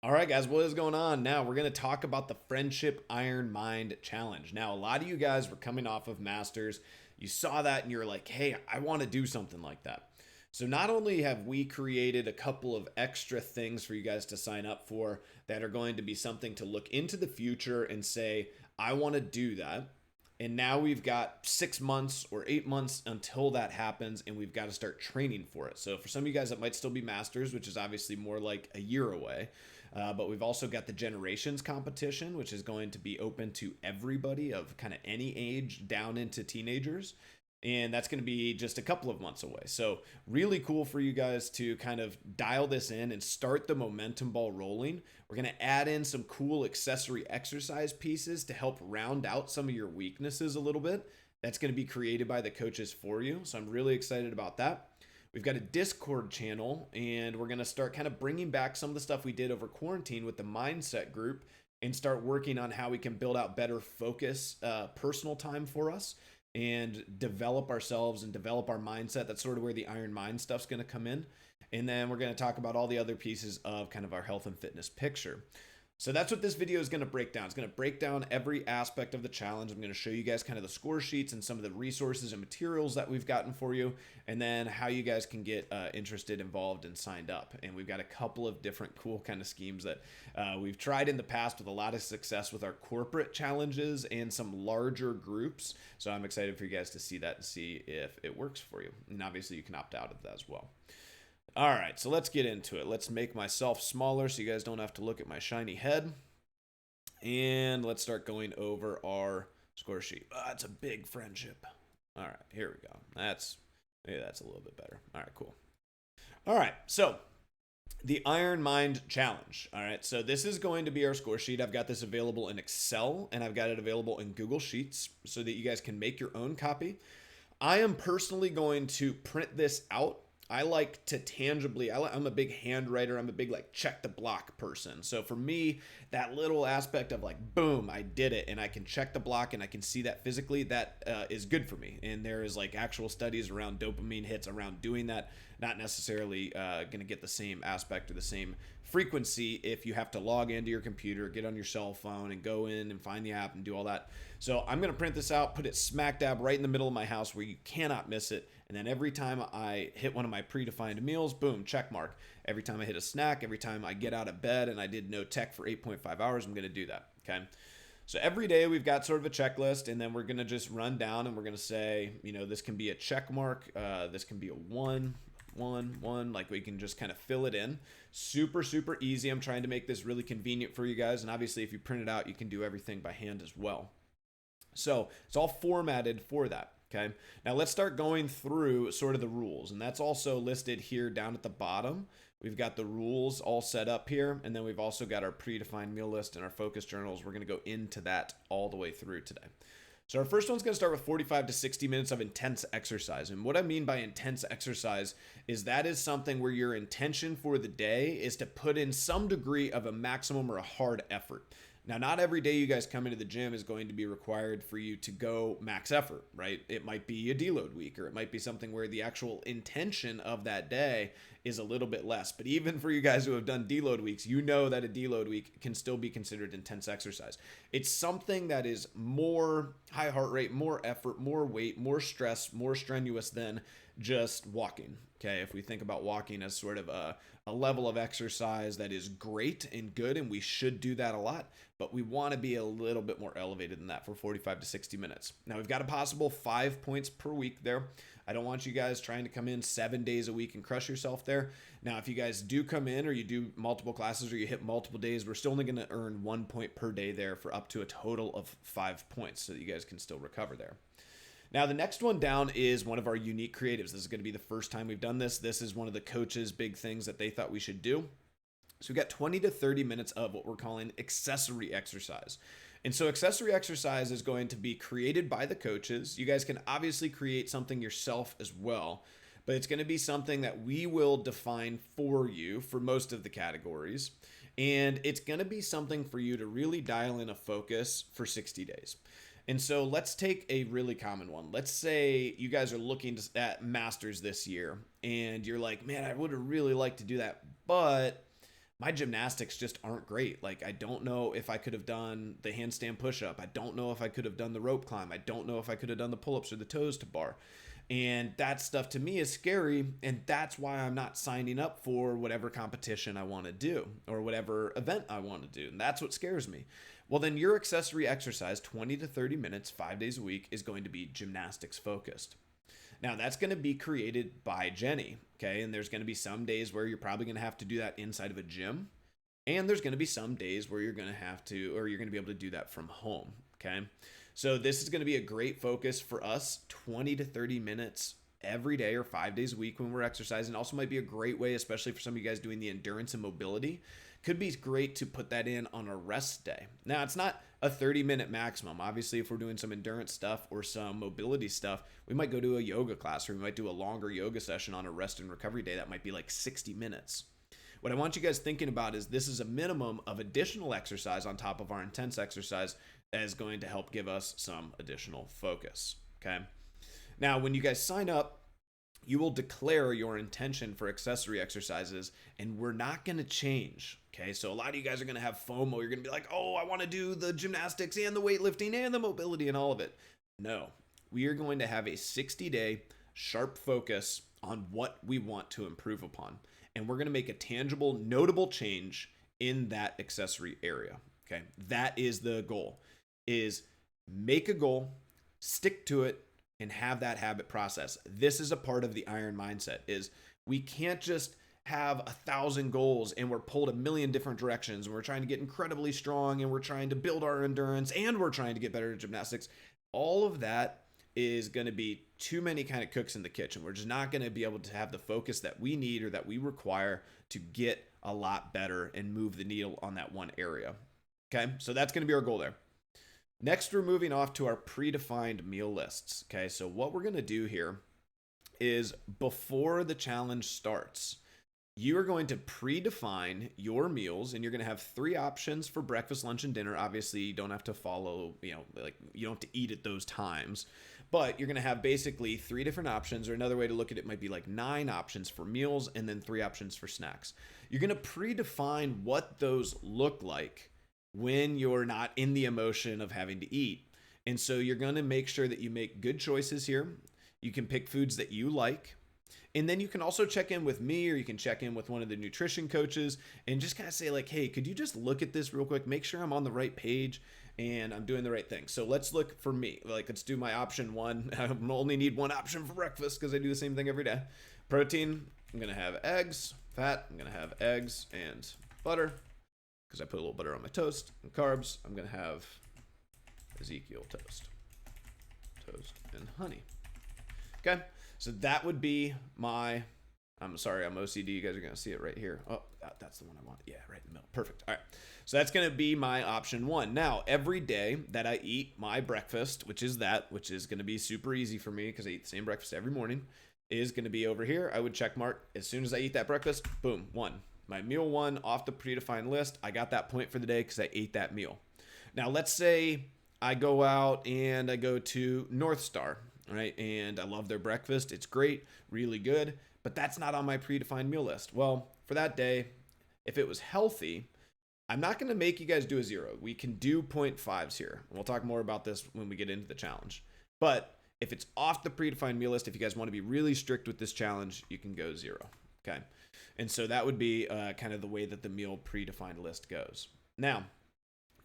All right, guys, what is going on? Now we're going to talk about the Friendship Iron Mind Challenge. Now, a lot of you guys were coming off of Masters. You saw that and you're like, hey, I want to do something like that. So, not only have we created a couple of extra things for you guys to sign up for that are going to be something to look into the future and say, I want to do that. And now we've got 6 months or 8 months until that happens, and we've got to start training for it. So, for some of you guys, that might still be Masters, which is obviously more like a year away. But we've also got the Generations competition, which is going to be open to everybody of kind of any age down into teenagers. And that's going to be just a couple of months away. So, really cool for you guys to kind of dial this in and start the momentum ball rolling. We're going to add in some cool accessory exercise pieces to help round out some of your weaknesses a little bit. That's going to be created by the coaches for you. So, I'm really excited about that. We've got a Discord channel, and we're going to start kind of bringing back some of the stuff we did over quarantine with the mindset group and start working on how we can build out better focus, personal time for us and develop ourselves and develop our mindset. That's sort of where the Iron Mind stuff's going to come in. And then we're going to talk about all the other pieces of kind of our health and fitness picture. So that's what this video is going to break down. It's going to break down every aspect of the challenge. I'm going to show you guys kind of the score sheets and some of the resources and materials that we've gotten for you, and then how you guys can get interested, involved, and signed up. And we've got a couple of different cool kind of schemes that we've tried in the past with a lot of success with our corporate challenges and some larger groups. So I'm excited for you guys to see that and see if it works for you. And obviously you can opt out of that as well. All right, so let's get into it. Let's make myself smaller so you guys don't have to look at my shiny head. And let's start going over our score sheet. It's a big friendship. All right, here we go. Maybe that's a little bit better. All right, cool. All right, so the Iron Mind Challenge. All right, so this is going to be our score sheet. I've got this available in Excel, and I've got it available in Google Sheets so that you guys can make your own copy. I am personally going to print this out. I like to tangibly, I'm a big handwriter. I'm a big like check the block person. So for me, that little aspect of like, boom, I did it and I can check the block and I can see that physically, that is good for me. And there is like actual studies around dopamine hits around doing that. Not necessarily going to get the same aspect or the same frequency if you have to log into your computer, get on your cell phone and go in and find the app and do all that. So I'm going to print this out, put it smack dab right in the middle of my house where you cannot miss it. And then every time I hit one of my predefined meals, boom, check mark. Every time I hit a snack, every time I get out of bed and I did no tech for 8.5 hours, I'm going to do that. Okay. So every day we've got sort of a checklist, and then we're going to just run down and we're going to say, this can be a check mark. This can be a one, like we can just kind of fill it in. Super, super easy. I'm trying to make this really convenient for you guys. And obviously if you print it out, you can do everything by hand as well. So it's all formatted for that. Okay. Now let's start going through sort of the rules, and that's also listed here down at the bottom. We've got the rules all set up here, and then we've also got our predefined meal list and our focus journals. We're going to go into that all the way through today. So our first one's going to start with 45 to 60 minutes of intense exercise. And what I mean by intense exercise is that is something where your intention for the day is to put in some degree of a maximum or a hard effort. Now, not every day you guys come into the gym is going to be required for you to go max effort, right? It might be a deload week, or it might be something where the actual intention of that day is a little bit less. But even for you guys who have done deload weeks, you know that a deload week can still be considered intense exercise. It's something that is more high heart rate, more effort, more weight, more stress, more strenuous than just walking. Okay, if we think about walking as sort of a level of exercise that is great and good, and we should do that a lot, but we want to be a little bit more elevated than that for 45 to 60 minutes. Now, we've got a possible 5 points per week there. I don't want you guys trying to come in 7 days a week and crush yourself there. Now, if you guys do come in or you do multiple classes or you hit multiple days, we're still only going to earn 1 point per day there for up to a total of 5 points so that you guys can still recover there. Now, the next one down is one of our unique creatives. This is going to be the first time we've done this. This is one of the coaches' big things that they thought we should do. So we've got 20 to 30 minutes of what we're calling accessory exercise. And so accessory exercise is going to be created by the coaches. You guys can obviously create something yourself as well, but it's going to be something that we will define for you for most of the categories. And it's going to be something for you to really dial in a focus for 60 days. And so let's take a really common one. Let's say you guys are looking at Masters this year and you're like, man, I would have really liked to do that, but my gymnastics just aren't great. Like, I don't know if I could have done the handstand push-up. I don't know if I could have done the rope climb. I don't know if I could have done the pull-ups or the toes to bar. And that stuff to me is scary. And that's why I'm not signing up for whatever competition I want to do or whatever event I want to do. And that's what scares me. Well, then your accessory exercise, 20 to 30 minutes, 5 days a week, is going to be gymnastics focused. Now, that's going to be created by Jenny, okay? And there's going to be some days where you're probably going to have to do that inside of a gym. And there's going to be some days where you're going to have to, or you're going to be able to do that from home, okay? So this is going to be a great focus for us, 20 to 30 minutes every day or 5 days a week when we're exercising. Also might be a great way, especially for some of you guys doing the endurance and mobility. Could be great to put that in on a rest day. Now, it's not a 30-minute maximum. Obviously, if we're doing some endurance stuff or some mobility stuff, we might go to a yoga class or we might do a longer yoga session on a rest and recovery day. That might be like 60 minutes. What I want you guys thinking about is this is a minimum of additional exercise on top of our intense exercise that is going to help give us some additional focus, okay? Now, when you guys sign up, you will declare your intention for accessory exercises, and we're not going to change, okay? So a lot of you guys are going to have FOMO. You're going to be like, oh, I want to do the gymnastics and the weightlifting and the mobility and all of it. No, we are going to have a 60-day sharp focus on what we want to improve upon. And we're going to make a tangible, notable change in that accessory area, okay? That is the goal, is make a goal, stick to it, and have that habit process. This is a part of the iron mindset, is we can't just have 1,000 goals and we're pulled a million different directions and we're trying to get incredibly strong and we're trying to build our endurance and we're trying to get better at gymnastics. All of that is going to be too many kind of cooks in the kitchen. We're just not going to be able to have the focus that we need or that we require to get a lot better and move the needle on that one area. Okay, so that's going to be our goal there. Next, we're moving off to our predefined meal lists. Okay, so what we're going to do here is before the challenge starts, you are going to predefine your meals and you're going to have 3 options for breakfast, lunch, and dinner. Obviously, you don't have to follow, like you don't have to eat at those times, but you're going to have basically 3 different options, or another way to look at it might be like 9 options for meals and then 3 options for snacks. You're going to predefine what those look like when you're not in the emotion of having to eat. And so you're going to make sure that you make good choices here. You can pick foods that you like. And then you can also check in with me, or you can check in with one of the nutrition coaches and just kind of say like, hey, could you just look at this real quick? Make sure I'm on the right page and I'm doing the right thing. So let's look for me. Like, let's do my option 1. I only need 1 option for breakfast because I do the same thing every day. Protein, I'm going to have eggs. Fat, I'm going to have eggs and butter, because I put a little butter on my toast. And carbs, I'm going to have Ezekiel toast and honey. Okay, so that would be my, I'm sorry, I'm OCD. You guys are going to see it right here. Oh, that's the one I want. Yeah, right in the middle. Perfect. All right, so that's going to be my option 1. Now, every day that I eat my breakfast, which is going to be super easy for me because I eat the same breakfast every morning, is going to be over here. I would check mark as soon as I eat that breakfast, boom, 1. My meal 1 off the predefined list. I got that point for the day because I ate that meal. Now, let's say I go out and I go to North Star, right? And I love their breakfast. It's great, really good, but that's not on my predefined meal list. Well, for that day, if it was healthy, I'm not going to make you guys do a 0. We can do 0.5s here. We'll talk more about this when we get into the challenge. But if it's off the predefined meal list, if you guys want to be really strict with this challenge, you can go 0. Okay. And so that would be kind of the way that the meal predefined list goes. Now,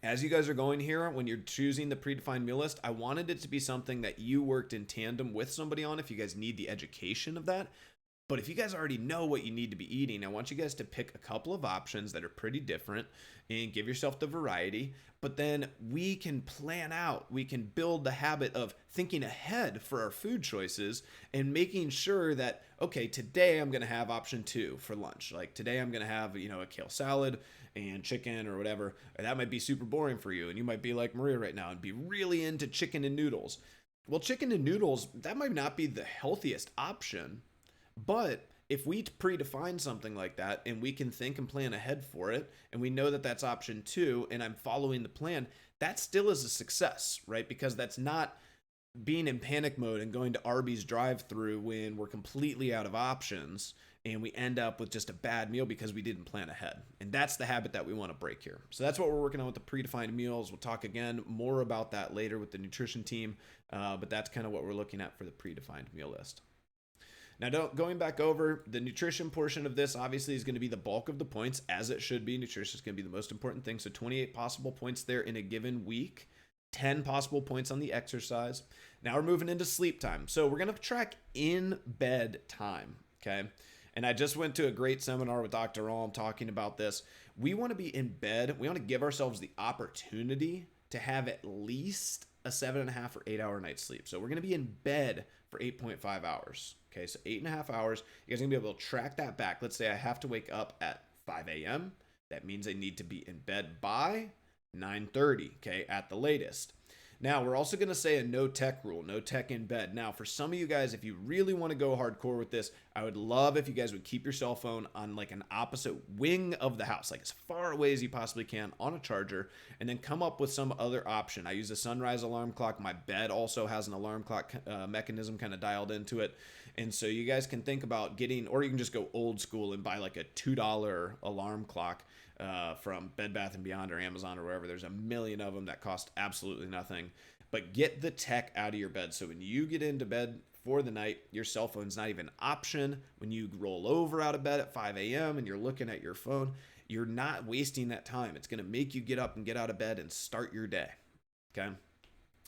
as you guys are going here, when you're choosing the predefined meal list, I wanted it to be something that you worked in tandem with somebody on if you guys need the education of that. But if you guys already know what you need to be eating, I want you guys to pick a couple of options that are pretty different and give yourself the variety. But then we can plan out, we can build the habit of thinking ahead for our food choices and making sure that, okay, today I'm going to have option 2 for lunch. Like today I'm going to have, a kale salad and chicken or whatever. That might be super boring for you. And you might be like Maria right now and be really into chicken and noodles. Well, chicken and noodles, that might not be the healthiest option. But if we predefine something like that and we can think and plan ahead for it, and we know that that's option 2 and I'm following the plan, that still is a success, right? Because that's not being in panic mode and going to Arby's drive-thru when we're completely out of options and we end up with just a bad meal because we didn't plan ahead. And that's the habit that we want to break here. So that's what we're working on with the predefined meals. We'll talk again more about that later with the nutrition team, but that's kind of what we're looking at for the predefined meal list. Now, going back over the nutrition portion of this, obviously is going to be the bulk of the points, as it should be. Nutrition is going to be the most important thing. So 28 possible points there in a given week, 10 possible points on the exercise. Now we're moving into sleep time. So we're going to track in bed time, okay? And I just went to a great seminar with Dr. Alm talking about this. We want to be in bed. We want to give ourselves the opportunity to have at least a 7.5 or 8 hour night's sleep. So we're going to be in bed for 8.5 hours. Okay, so 8.5 hours. You guys are going to be able to track that back. Let's say I have to wake up at 5 a.m. That means I need to be in bed by 9:30, okay, at the latest. Now, we're also going to say a no tech rule, no tech in bed. Now, for some of you guys, if you really want to go hardcore with this, I would love if you guys would keep your cell phone on like an opposite wing of the house, like as far away as you possibly can on a charger, and then come up with some other option. I use a sunrise alarm clock. My bed also has an alarm clock mechanism kind of dialed into it. And so you guys can think about getting, or you can just go old school and buy like a $2 alarm clock from Bed Bath & Beyond or Amazon or wherever. There's a million of them that cost absolutely nothing. But get the tech out of your bed. So when you get into bed for the night, your cell phone's not even an option. When you roll over out of bed at 5 a.m. and you're looking at your phone, you're not wasting that time. It's going to make you get up and get out of bed and start your day. Okay?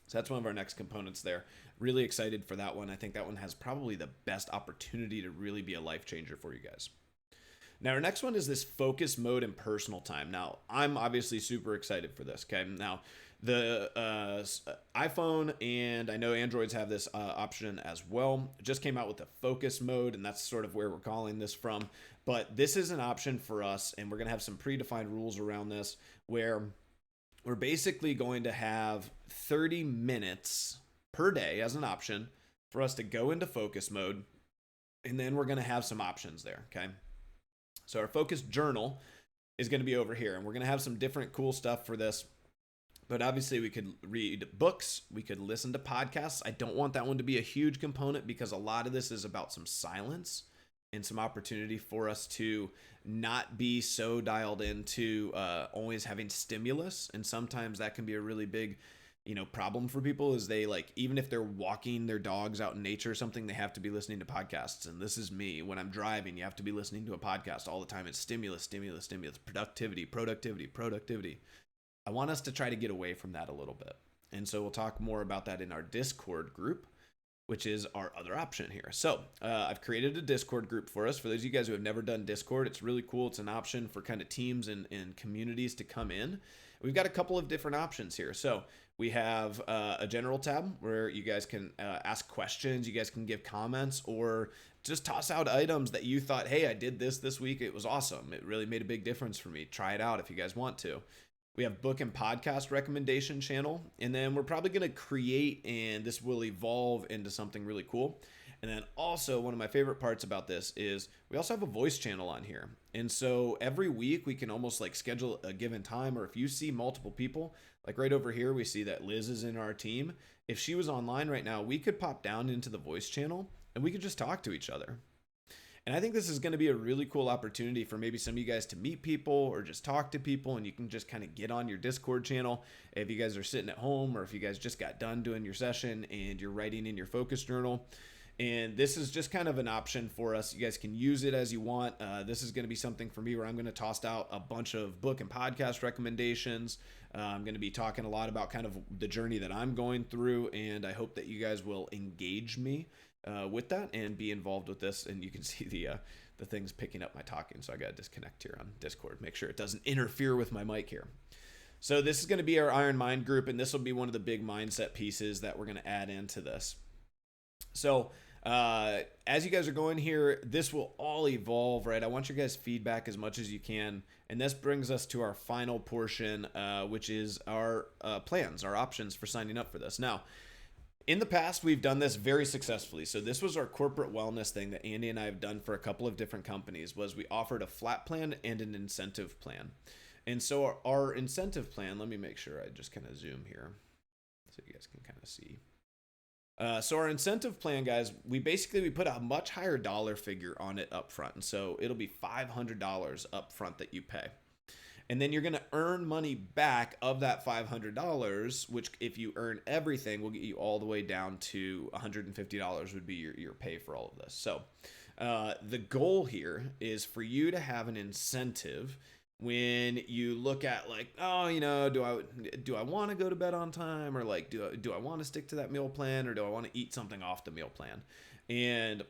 So that's one of our next components there. Really excited for that one. I think that one has probably the best opportunity to really be a life changer for you guys. Now, our next one is this focus mode and personal time. Now, I'm obviously super excited for this, okay? Now, the iPhone and I know Androids have this option as well. It just came out with the focus mode, and that's sort of where we're calling this from. But this is an option for us, and we're going to have some predefined rules around this where we're basically going to have 30 minutes per day as an option for us to go into focus mode, and then we're going to have some options there, okay? So our focus journal is going to be over here, and we're going to have some different cool stuff for this. But obviously we could read books, we could listen to podcasts. I don't want that one to be a huge component because a lot of this is about some silence and some opportunity for us to not be so dialed into always having stimulus. And sometimes that can be a really big problem for people is they like, even if they're walking their dogs out in nature or something, they have to be listening to podcasts. And this is me. When I'm driving, you have to be listening to a podcast all the time. It's stimulus, stimulus, stimulus, productivity, productivity, productivity. I want us to try to get away from that a little bit. And so we'll talk more about that in our Discord group, which is our other option here. So I've created a Discord group for us. For those of you guys who have never done Discord, it's really cool. It's an option for kind of teams and communities to come in. We've got a couple of different options here. So we have a general tab where you guys can ask questions. You guys can give comments or just toss out items that you thought, hey, I did this week. It was awesome. It really made a big difference for me. Try it out if you guys want to. We have book and podcast recommendation channel. And then we're probably going to create, and this will evolve into something really cool. And then also one of my favorite parts about this is we also have a voice channel on here. And so every week we can almost like schedule a given time, or if you see multiple people, like right over here, we see that Liz is in our team. If she was online right now, we could pop down into the voice channel and we could just talk to each other. And I think this is going to be a really cool opportunity for maybe some of you guys to meet people or just talk to people, and you can just kind of get on your Discord channel. If you guys are sitting at home, or if you guys just got done doing your session and you're writing in your focus journal. And this is just kind of an option for us. You guys can use it as you want. This is going to be something for me where I'm going to toss out a bunch of book and podcast recommendations. I'm going to be talking a lot about kind of the journey that I'm going through, and I hope that you guys will engage me with that and be involved with this. And you can see the things picking up my talking, so I got to disconnect here on Discord, make sure it doesn't interfere with my mic here. So this is going to be our Iron Mind group, and this will be one of the big mindset pieces that we're going to add into this. So as you guys are going here, this will all evolve, right? I want your guys' feedback as much as you can. And this brings us to our final portion, which is our plans, our options for signing up for this. Now, in the past, we've done this very successfully. So this was our corporate wellness thing that Andy and I have done for a couple of different companies, was we offered a flat plan and an incentive plan. And so our incentive plan, let me make sure I just kind of zoom here so you guys can kind of see. So our incentive plan, guys, we put a much higher dollar figure on it up front. And so it'll be $500 up front that you pay. And then you're going to earn money back of that $500, which if you earn everything will get you all the way down to $150 would be your pay for all of this. So the goal here is for you to have an incentive when you look at like, oh, do I want to go to bed on time, or like do I want to stick to that meal plan, or do I want to eat something off the meal plan? And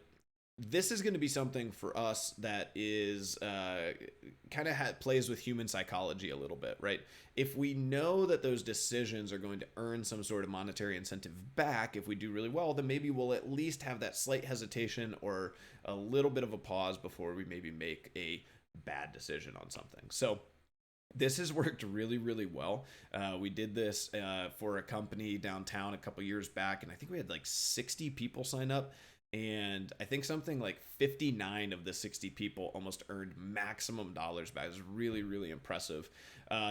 this is going to be something for us that is kind of plays with human psychology a little bit, right? If we know that those decisions are going to earn some sort of monetary incentive back, if we do really well, then maybe we'll at least have that slight hesitation or a little bit of a pause before we maybe make a bad decision on something. So this has worked really, really well. We did this for a company downtown a couple years back, and I think we had like 60 people sign up. And I think something like 59 of the 60 people almost earned maximum dollars back. It was really, really impressive.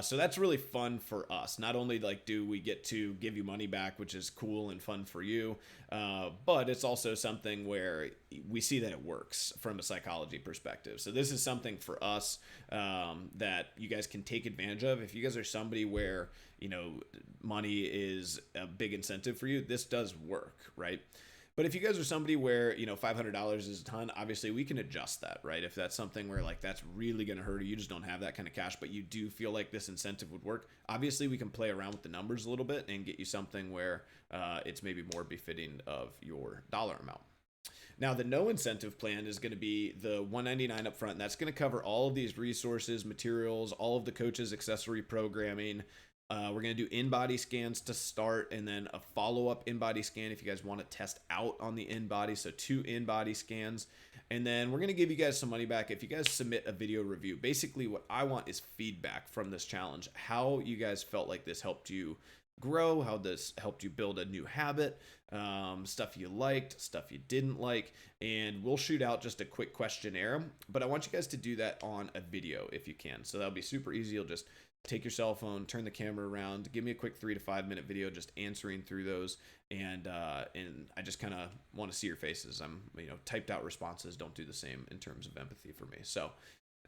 So that's really fun for us. Not only like do we get to give you money back, which is cool and fun for you, but it's also something where we see that it works from a psychology perspective. So this is something for us that you guys can take advantage of. If you guys are somebody where, money is a big incentive for you, this does work, right? But if you guys are somebody where, $500 is a ton, obviously we can adjust that, right? If that's something where like that's really going to hurt you, just don't have that kind of cash, but you do feel like this incentive would work. Obviously we can play around with the numbers a little bit and get you something where it's maybe more befitting of your dollar amount. Now, the no incentive plan is going to be the $199 up front. And that's going to cover all of these resources, materials, all of the coach's accessory programming. We're going to do in-body scans to start, and then a follow-up in-body scan if you guys want to test out on the in-body. So 2 in-body scans. And then we're going to give you guys some money back if you guys submit a video review. Basically, what I want is feedback from this challenge. How you guys felt like this helped you grow, how this helped you build a new habit, stuff you liked, stuff you didn't like, and we'll shoot out just a quick questionnaire. But I want you guys to do that on a video if you can. So that'll be super easy. You'll just take your cell phone, turn the camera around, give me a quick 3 to 5 minute video just answering through those, and I just kind of want to see your faces. Typed out responses don't do the same in terms of empathy for me. So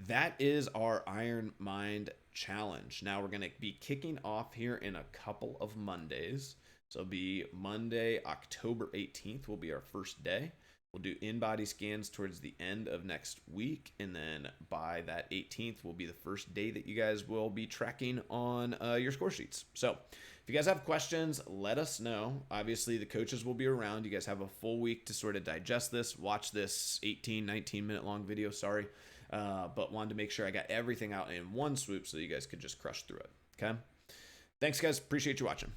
that is our Iron Mind challenge. Now we're going to be kicking off here in a couple of Mondays. So it'll be Monday, October 18th will be our first day. We'll do in-body scans towards the end of next week, and then by that 18th will be the first day that you guys will be tracking on your score sheets. So if you guys have questions, let us know. Obviously, the coaches will be around. You guys have a full week to sort of digest this, watch this 18, 19-minute long video, but wanted to make sure I got everything out in one swoop so you guys could just crush through it, okay? Thanks, guys. Appreciate you watching.